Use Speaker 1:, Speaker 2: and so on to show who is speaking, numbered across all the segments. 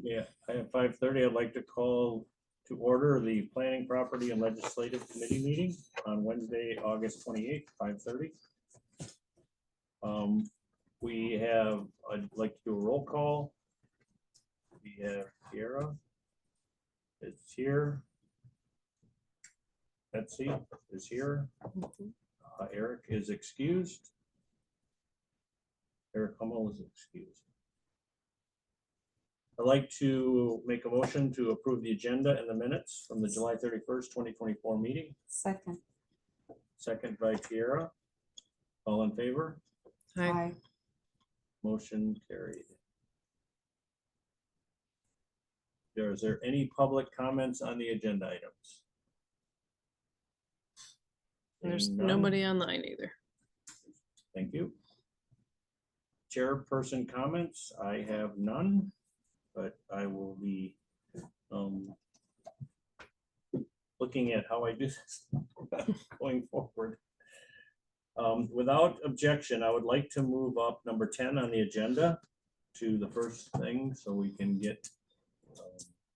Speaker 1: Yeah, at 5:30, I'd like to call to order the Planning, Property and Legislative Committee meeting on Wednesday, August 28th, 5:30. We have, I'd like to do a roll call. We have Kiera. It's here. Betsy is here. Eric is excused. Eric Hummel is excused. I'd like to make a motion to approve the agenda and the minutes from the July 31st, 2024 meeting.
Speaker 2: Second.
Speaker 1: Second by Tiara. All in favor?
Speaker 2: Aye.
Speaker 1: Motion carried. Is there any public comments on the agenda items?
Speaker 3: There's
Speaker 1: Seeing none,
Speaker 3: nobody online either.
Speaker 1: Thank you. Chairperson comments, I have none, but I will be looking at how I do this going forward. Without objection, I would like to move up number 10 on the agenda to the first thing so we can get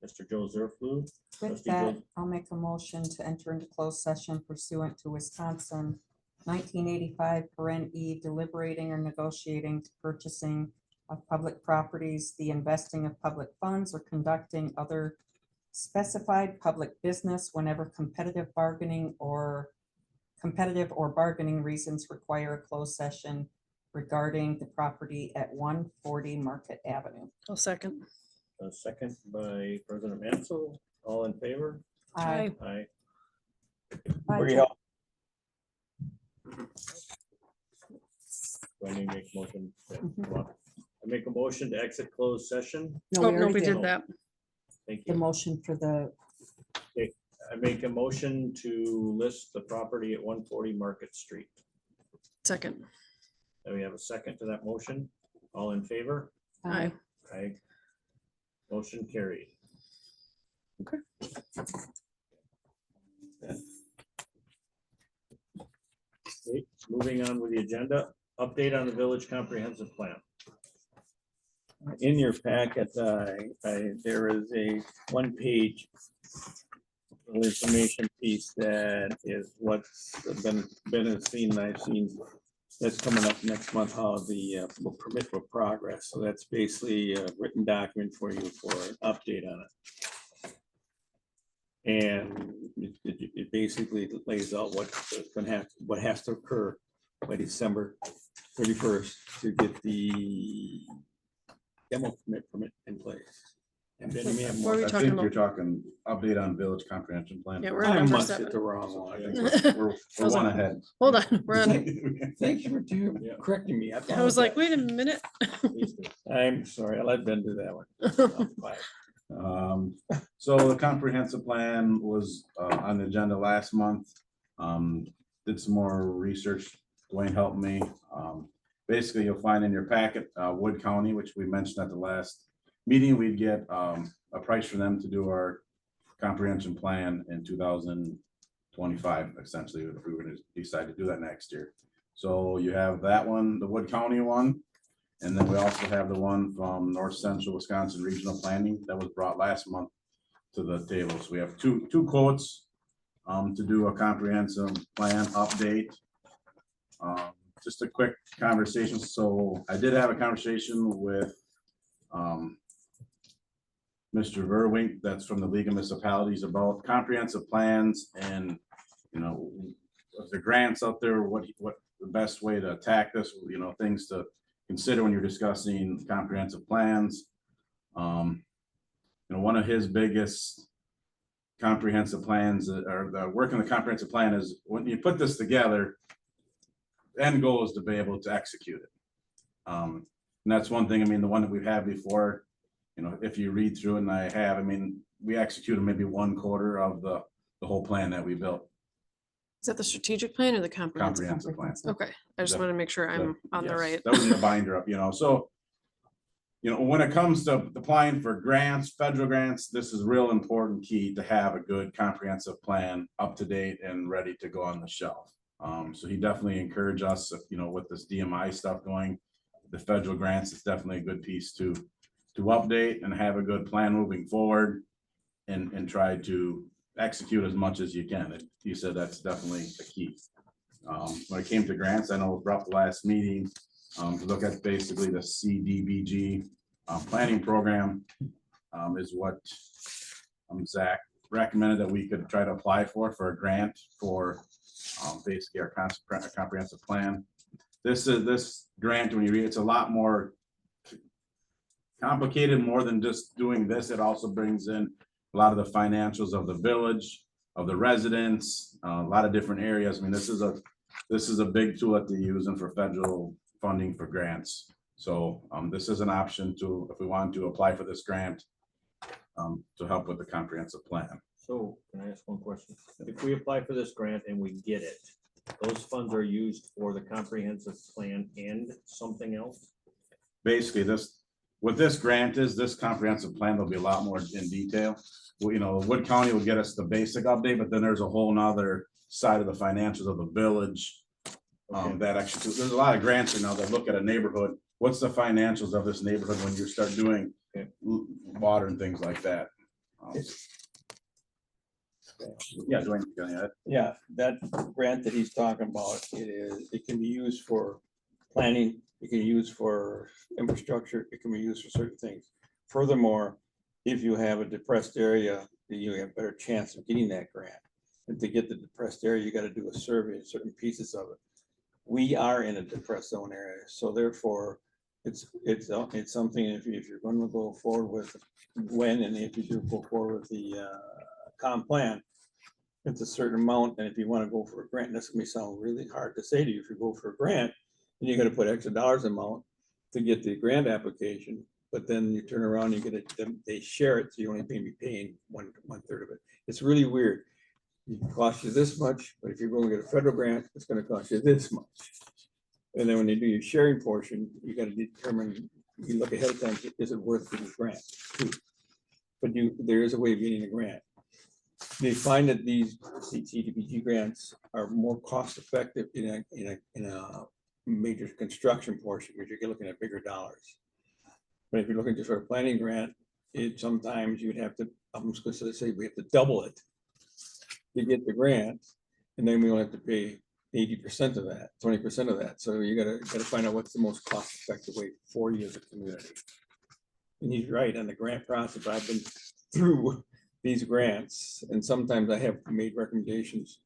Speaker 1: Mr. Joe Zerflu.
Speaker 2: With
Speaker 1: Trustee
Speaker 2: that,
Speaker 1: Joe-
Speaker 2: I'll make a motion to enter into closed session pursuant to Wisconsin 1985 paren E deliberating or negotiating to purchasing of public properties, the investing of public funds, or conducting other specified public business whenever competitive or bargaining reasons require a closed session regarding the property at 140 Market Avenue.
Speaker 3: I'll second.
Speaker 1: A second by President Mansell. All in favor?
Speaker 2: Aye.
Speaker 1: Aye.
Speaker 2: Aye.
Speaker 1: Do I need to make a motion?
Speaker 2: Mhm.
Speaker 1: I make a motion to exit closed session.
Speaker 3: Oh, no,
Speaker 2: already
Speaker 3: we
Speaker 2: did
Speaker 3: did that.
Speaker 1: Thank
Speaker 2: the
Speaker 1: you.
Speaker 2: motion for the,
Speaker 1: I make a motion to list the property at 140 Market Street.
Speaker 3: Second.
Speaker 1: Do we have a second to that motion? All in favor?
Speaker 3: Aye.
Speaker 1: Aye. Motion carried.
Speaker 3: Okay.
Speaker 1: Okay, moving on with the agenda, update on the village comprehensive plan.
Speaker 4: In your packet, there is a one-page information piece that is what's been seen, and I've seen that's coming up next month, how the permit for progress. So that's basically a written document for you for an update on it. And it basically lays out what's going to have, what has to occur by December 31st to get the demo permit in place. And then you may have
Speaker 3: What
Speaker 4: more.
Speaker 3: are we
Speaker 5: I
Speaker 3: talking
Speaker 5: think you're
Speaker 3: about?
Speaker 5: talking update on village comprehension plan.
Speaker 3: Yeah, we're
Speaker 4: I
Speaker 3: on number
Speaker 4: must hit
Speaker 3: 7.
Speaker 4: the wrong one.
Speaker 5: I think We're
Speaker 3: was
Speaker 5: one
Speaker 3: like-
Speaker 5: ahead.
Speaker 3: Hold on, we're on.
Speaker 4: Thank you for
Speaker 1: Yeah.
Speaker 4: correcting me.
Speaker 3: I was like, wait a minute.
Speaker 1: Please do.
Speaker 4: I'm sorry, I let Ben do that one.
Speaker 5: So the comprehensive plan was on the agenda last month. Did some more research. Dwayne helped me. Basically, you'll find in your packet, Wood County, which we mentioned at the last meeting, we'd get a price for them to do our comprehension plan in 2025, essentially, if we were to decide to do that next year. So you have that one, the Wood County one. And then we also have the one from North Central Wisconsin Regional Planning that was brought last month to the table. So we have two quotes to do a comprehensive plan update. Just a quick conversation. So I did have a conversation with Mr. Verwink, that's from the League of Municipalities, about comprehensive plans and, you know, if there are grants out there, what the best way to attack this, you know, things to consider when you're discussing comprehensive plans. You know, one of his biggest comprehensive plans or the work in the comprehensive plan is when you put this together, the end goal is to be able to execute it. And that's one thing, I mean, the one that we've had before, you know, if you read through it, and I have, I mean, we executed maybe 1/4 of the whole plan that we built,
Speaker 3: Is that the strategic plan or the comprehensive?
Speaker 5: comprehensive plan.
Speaker 3: Okay, I just
Speaker 5: The-
Speaker 3: want to make sure I'm on the
Speaker 5: Yes,
Speaker 3: right.
Speaker 5: that was in the binder up, you know, so. You know, when it comes to applying for grants, federal grants, this is real important key to have a good comprehensive plan up to date and ready to go on the shelf. So he definitely encouraged us, you know, with this DMI stuff going, the federal grants is definitely a good piece to update and have a good plan moving forward and try to execute as much as you can. You said that's definitely the key. When it came to grants, I know it brought the last meeting, to look at basically the CDBG planning program is what Zach recommended that we could try to apply for a grant for basically our comprehensive plan. This grant, when you read, it's a lot more complicated, more than just doing this. It also brings in a lot of the financials of the village, of the residents, a lot of different areas. I mean, this is a big tool that they're using for federal funding for grants. So this is an option to, if we want to apply for this grant, to help with the comprehensive plan.
Speaker 1: So can I ask one question? If we apply for this grant and we get it, those funds are used for the comprehensive plan and something else?
Speaker 5: Basically, what this grant is, this comprehensive plan, there'll be a lot more in detail. Well, you know, Wood County will get us the basic update, but then there's a whole nother side of the financials of the village.
Speaker 1: Okay.
Speaker 5: That actually, there's a lot of grants now that look at a neighborhood. What's the financials of this neighborhood when you start doing
Speaker 1: Okay.
Speaker 5: water and things like that? Yeah, Dwayne, go ahead.
Speaker 4: Yeah, that grant that he's talking about, it can be used for planning, it can be used for infrastructure, it can be used for certain things. Furthermore, if you have a depressed area, then you have a better chance of getting that grant. And to get the depressed area, you gotta do a survey of certain pieces of it. We are in a depressed zone area, so therefore, it's something, if you're gonna go forward with when, and if you do go forward with the comp plan, it's a certain amount, and if you wanna go for a grant, this may sound really hard to say to you, if you go for a grant, and you're gonna put extra dollars amount to get the grant application, but then you turn around, you get it, they share it, so you only be paying one third of it. It's really weird. It costs you this much, but if you're going to get a federal grant, it's gonna cost you this much. And then when you do your sharing portion, you gotta determine, you look ahead of time, is it worth the grant too? But there is a way of getting a grant. They find that these CDBG grants are more cost effective in a major construction portion, because you're looking at bigger dollars. But if you're looking just for a planning grant, sometimes you'd have to, I'm just gonna say, we have to double it to get the grant, and then we only have to pay 80% of that, 20% of that. So you gotta find out what's the most cost effective way for you as a community. And he's right, on the grant process, I've been through these grants, and sometimes I have made recommendations.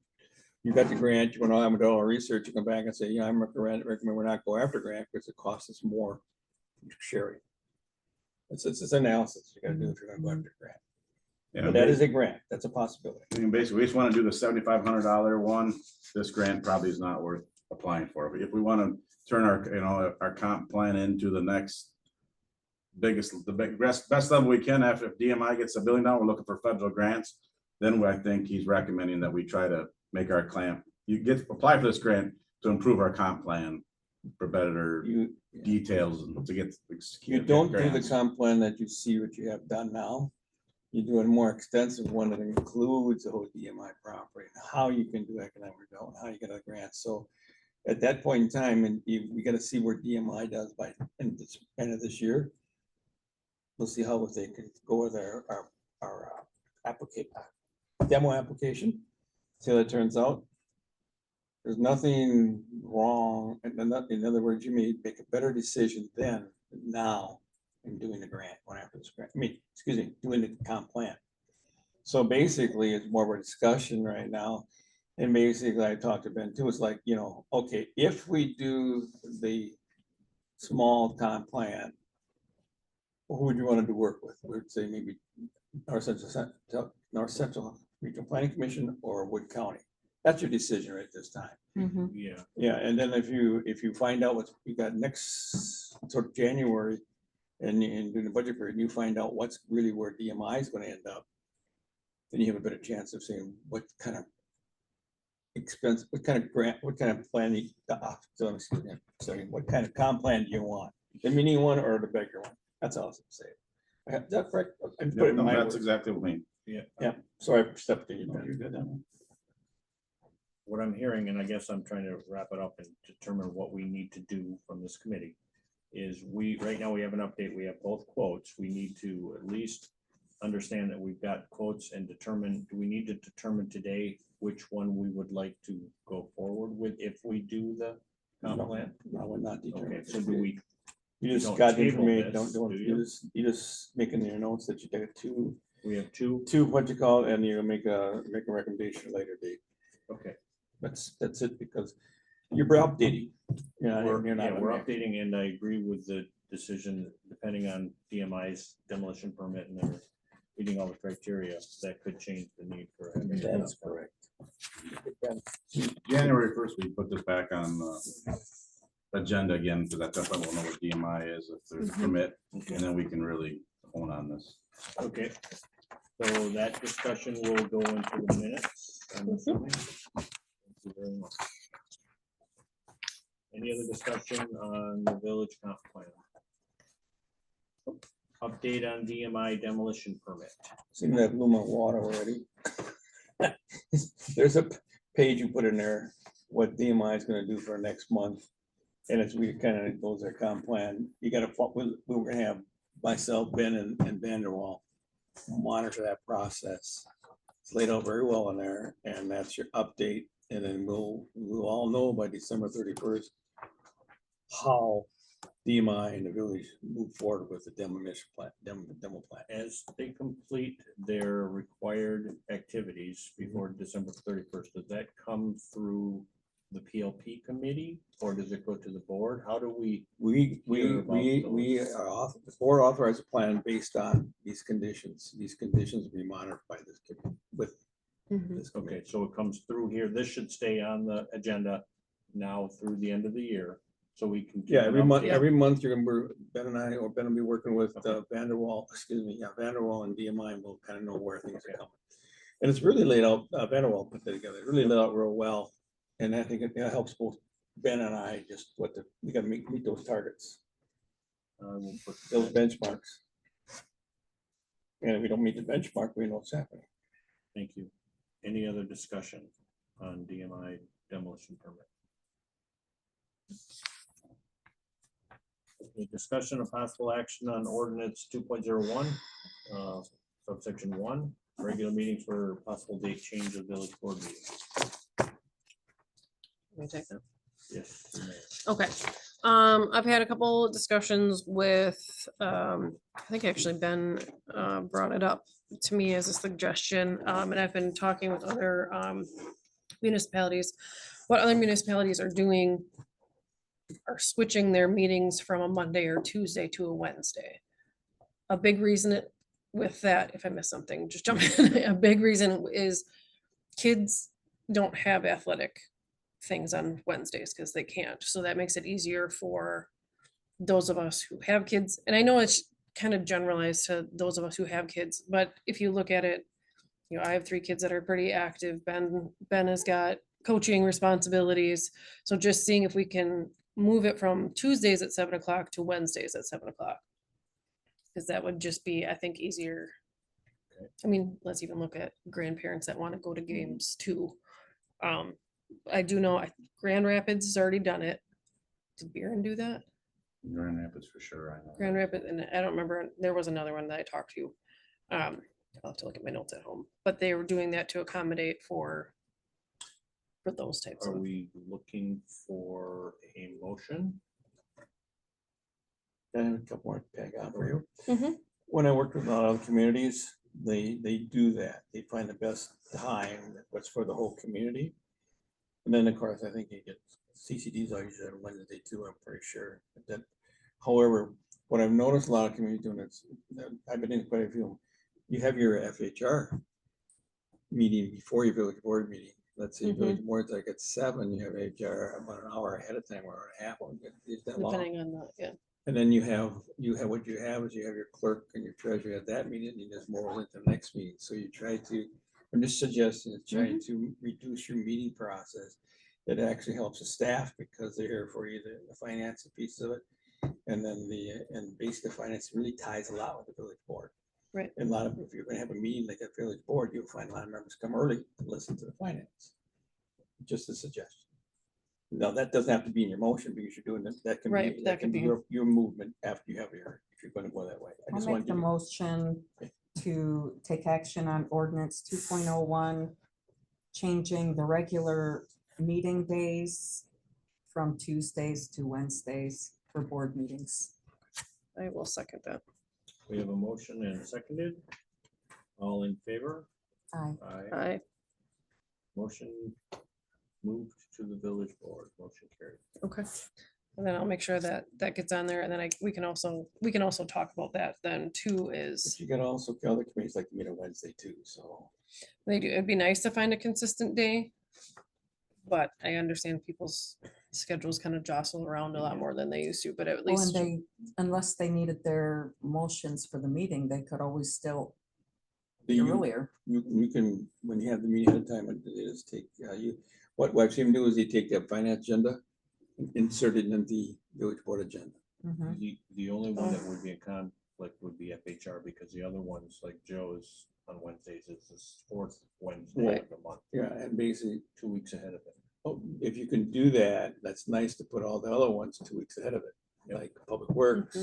Speaker 4: You got the grant, you want to have all our research, you come back and say, yeah, I'm recommend we're not go after grant because it costs us more sharing. It's analysis you gotta do if you're gonna go after grant. But that is a grant, that's a possibility.
Speaker 5: And basically, we just want to do the $7,500 one. This grant probably is not worth applying for. But if we want to turn our comp plan into the next best level we can, after if DMI gets $1 billion, we're looking for federal grants. Then I think he's recommending that we try to make our apply for this grant to improve our comp plan for better details and to get.
Speaker 4: You don't do the comp plan that you see what you have done now. You do a more extensive one that includes the whole DMI property, how you can do economic development, how you get a grant. So at that point in time, and we got to see where DMI does by end of this year. We'll see how they can go with our demo application. See how that turns out. There's nothing wrong. In other words, you may make a better decision then than now in doing the grant, going after this grant. Doing the comp plan. So basically, it's more of a discussion right now. And basically, I talked to Ben too. It's like, okay, if we do the small comp plan, who would you want to do work with? We'd say maybe North Central Regional Planning Commission or Wood County. That's your decision right this time.
Speaker 2: Mhm.
Speaker 1: Yeah,
Speaker 4: Yeah, and then if you find out what you got next sort of January and during the budget period, you find out what's really where DMI is going to end up, then you have a better chance of saying what kind of expense, what kind of grant, what kind of plan, what kind of comp plan do you want? The mini one or the bigger one? That's all I was saying. Is that correct? I put it in my
Speaker 5: That's
Speaker 4: words.
Speaker 5: exactly what we mean.
Speaker 4: Yeah, sorry, I stepped in.
Speaker 5: No, you're good then.
Speaker 1: what I'm hearing, and I guess I'm trying to wrap it up and determine what we need to do from this committee. is right now we have an update, we have both quotes, we need to at least understand that we've got quotes and do we need to determine today which one we would like to go forward with if we do the comp plan?
Speaker 4: No, we're not
Speaker 1: Okay,
Speaker 4: determined.
Speaker 1: so do we,
Speaker 4: You just
Speaker 1: don't
Speaker 4: got the
Speaker 1: table
Speaker 4: information,
Speaker 1: this,
Speaker 4: don't,
Speaker 1: do
Speaker 4: you just making your notes that you got
Speaker 1: we have two?
Speaker 4: what you call, it, and you're gonna make a recommendation later date.
Speaker 1: Okay.
Speaker 4: That's it, because you're updating. Yeah,
Speaker 1: We're
Speaker 4: you're not.
Speaker 1: we're updating, and I agree with the decision, depending on DMI's demolition permit and their meeting all the criteria, that could change the need for. having that
Speaker 4: That's
Speaker 1: up.
Speaker 4: correct.
Speaker 5: January first, we put this back on the agenda again, because that's definitely we'll know what DMI is, if there's a permit, and then we can really hone on this.
Speaker 1: Okay, so that discussion will go into the minutes. I'm assuming. Thank you very much. Any other discussion on the village comp plan? Update on DMI demolition permit.
Speaker 4: Seem to have blew my water already. There's a page you put in there, what DMI is gonna do for next month. And as we kind of goes their comp plan, you gotta, we're gonna have myself, Ben and Vanderwall monitor that process. It's laid out very well in there, and that's your update, and then we'll all know by December 31st how DMI and the village move forward with the demolition plan, demo plan.
Speaker 1: As they complete their required activities before December 31st, does that come through the PLP committee or does it go to the board? How do we?
Speaker 4: We
Speaker 1: Hear about
Speaker 4: are the board authorized a plan based on these conditions. These conditions will be monitored by this, with
Speaker 3: Mhm.
Speaker 4: this.
Speaker 1: Okay, so it comes through here. This should stay on the agenda now through the end of the year, so we can. keep
Speaker 4: Yeah,
Speaker 1: an
Speaker 4: every
Speaker 1: update.
Speaker 4: month you're gonna, Ben and I, or Ben will be working with Vanderwall, Vanderwall and DMI, and we'll kind of know where things are coming. And it's really laid out, Vanderwall put that together, It really laid out real well. And I think it helps both Ben and I, just we gotta meet those targets,
Speaker 1: We'll put
Speaker 4: those
Speaker 1: that-
Speaker 4: benchmarks. And if we don't meet the benchmark, we know what's happening.
Speaker 1: Thank you. Any other discussion on DMI demolition permit? A discussion of possible action on ordinance 2.01, subsection 1, regular meetings for possible date change of village board meeting.
Speaker 3: Let me take that.
Speaker 1: Yes. you may.
Speaker 3: Okay, I've had a couple discussions with, I think actually Ben, brought it up to me as a suggestion, and I've been talking with other, municipalities. What other municipalities are doing are switching their meetings from a Monday or Tuesday to a Wednesday. A big reason with that, if I miss something, just jump in. A big reason is kids don't have athletic things on Wednesdays because they can't. So that makes it easier for those of us who have kids. And I know it's kind of generalized to those of us who have kids, but if you look at it, you know, I have 3 kids that are pretty active. Ben has got coaching responsibilities. So just seeing if we can move it from Tuesdays at 7 o'clock to Wednesdays at 7 o'clock. Because that would just be, I think, easier. I mean, let's even look at grandparents that want to go to games too. I do know Grand Rapids has already done it. Did Buren do that?
Speaker 5: Grand Rapids for sure, I know.
Speaker 3: Grand Rapids, and I don't remember, there was another one that I talked to. I'll have to look at my notes at home, but they were doing that to accommodate for those types
Speaker 1: Are
Speaker 3: of.
Speaker 1: we looking for a motion?
Speaker 4: And a couple more to tag on for you.
Speaker 3: Mhm.
Speaker 4: When I worked with a lot of communities, they do that. They find the best time, what's for the whole community. And then, of course, I think you get CCDs always on Wednesday too, I'm pretty sure. But that, however, what I've noticed a lot of communities doing is, I've been in quite a few, you have your FHR meeting before your village board meeting. Let's say village board's like at 7, you have HR about an hour ahead of time or a half. It's that long.
Speaker 3: Depending on the, yeah.
Speaker 4: And then you have what you have is you have your clerk and your treasurer at that meeting, and you just roll into the next meeting. So you try to, I'm just suggesting, is trying to reduce your meeting process. It actually helps the staff because they're here for you, the finance piece of it. And then and basically finance really ties a lot with the village board.
Speaker 3: Right.
Speaker 4: And a lot of, if you're gonna have a meeting like a village board, you'll find a lot of members come early to listen to the finance. Just a suggestion. No, that doesn't have to be in your motion because you're doing it, that can
Speaker 3: Right,
Speaker 4: be,
Speaker 3: that
Speaker 4: that can
Speaker 3: could
Speaker 4: be
Speaker 3: be-
Speaker 4: your movement after you have if you're gonna go that way. I
Speaker 2: I'll
Speaker 4: just
Speaker 2: make
Speaker 4: wanted
Speaker 2: the
Speaker 4: to.
Speaker 2: motion to take action on ordinance 2.01, changing the regular meeting days from Tuesdays to Wednesdays for board meetings.
Speaker 3: I will second that.
Speaker 1: We have a motion and seconded. All in favor?
Speaker 2: Aye.
Speaker 3: I,
Speaker 1: Motion moved to the village board. Motion carried.
Speaker 3: okay. And then I'll make sure that that gets on there and then we can also talk about that then too
Speaker 4: But
Speaker 3: is
Speaker 4: you got also, other committees like to meet on Wednesday too, so.
Speaker 3: they do, it'd be nice to find a consistent day. But I understand people's schedules kind of jostle around a lot more than they used to, but at
Speaker 2: Well, and
Speaker 3: least,
Speaker 2: they, unless they needed their motions for the meeting, they could always still
Speaker 4: Do you,
Speaker 2: earlier.
Speaker 4: you can, when you have the meeting ahead of time, it is take, what I've seen him do is he take that finance agenda, insert it in the village board agenda.
Speaker 2: Mhm.
Speaker 1: The only one that would be a conflict would be FHR because the other ones, like Joe's on Wednesdays, is this fourth Wednesday of the month,
Speaker 4: Yeah, and basically,
Speaker 1: 2 weeks ahead of it.
Speaker 4: oh, if you can do that, that's nice to put all the other ones 2 weeks ahead of it,
Speaker 1: Yep.
Speaker 4: like Public Works,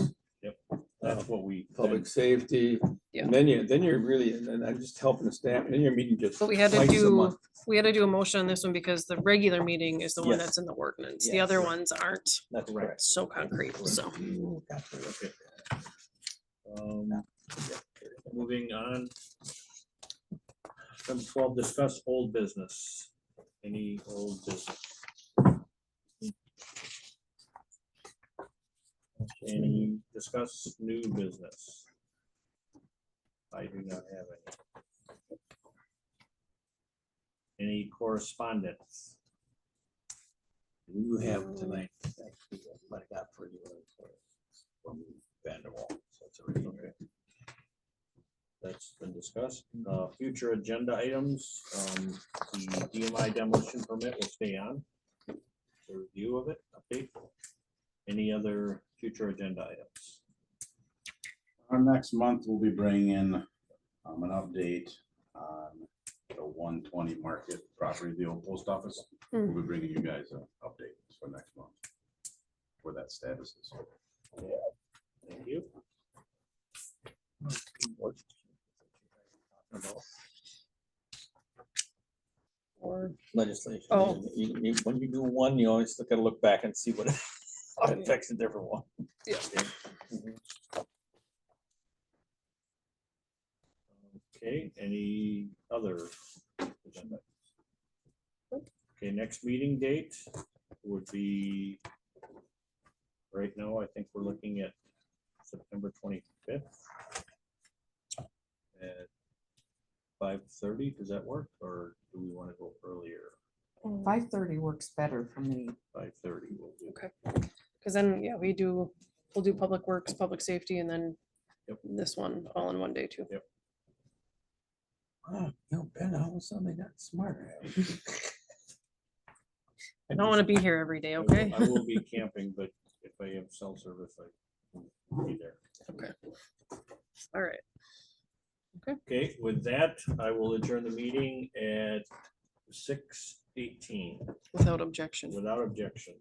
Speaker 1: That's what we.
Speaker 4: Public Safety.
Speaker 3: Yeah.
Speaker 4: And then you're really, and then I'm just helping the staff, and then you're meeting just
Speaker 3: but we had to
Speaker 4: twice a
Speaker 3: do,
Speaker 4: month.
Speaker 3: we had to do a motion on this one because the regular meeting is the one
Speaker 4: Yes.
Speaker 3: that's in the ordinance. The
Speaker 4: Yes.
Speaker 3: other ones aren't
Speaker 4: That's
Speaker 1: Correct.
Speaker 3: so concrete, so.
Speaker 1: Okay. Moving on. Number 12, discuss old business. Any old business? Any discuss new business? I do not have any. Any correspondence?
Speaker 4: You have tonight, actually, what I got for you from Vanderwall, so it's already
Speaker 1: Okay. That's been discussed. Future agenda items, the DMI demolition permit will stay on. The review of it, update. Any other future agenda items?
Speaker 5: Our next month, we'll be bringing in an update on the 120 Market property, the old post office. We'll be bringing you guys an update for next month, where that status is.
Speaker 1: Thank you.
Speaker 3: Or,
Speaker 4: Legislation.
Speaker 3: Oh.
Speaker 4: When you do one, you always gotta look back and see what how it affects a different one.
Speaker 3: Yeah.
Speaker 1: Okay, any other agenda? Okay, next meeting date would be, right now, I think we're looking at September 25th. At 5:30, does that work, or do we want to go earlier?
Speaker 2: 5:30 works better for me.
Speaker 1: 5:30 will do.
Speaker 3: okay, because then, yeah, we'll do public works, public safety, and then
Speaker 1: Yep.
Speaker 3: this one all in one day too.
Speaker 1: Yep.
Speaker 4: Oh, no, Ben, all of a sudden they got smarter.
Speaker 3: I don't want to be here every day,
Speaker 1: I will-
Speaker 3: okay?
Speaker 1: I will be camping, but if I have cell service, I will be there.
Speaker 3: Okay. All right.
Speaker 1: Okay, with that, I will adjourn the meeting at 6:18
Speaker 3: Without objection.
Speaker 1: without objection.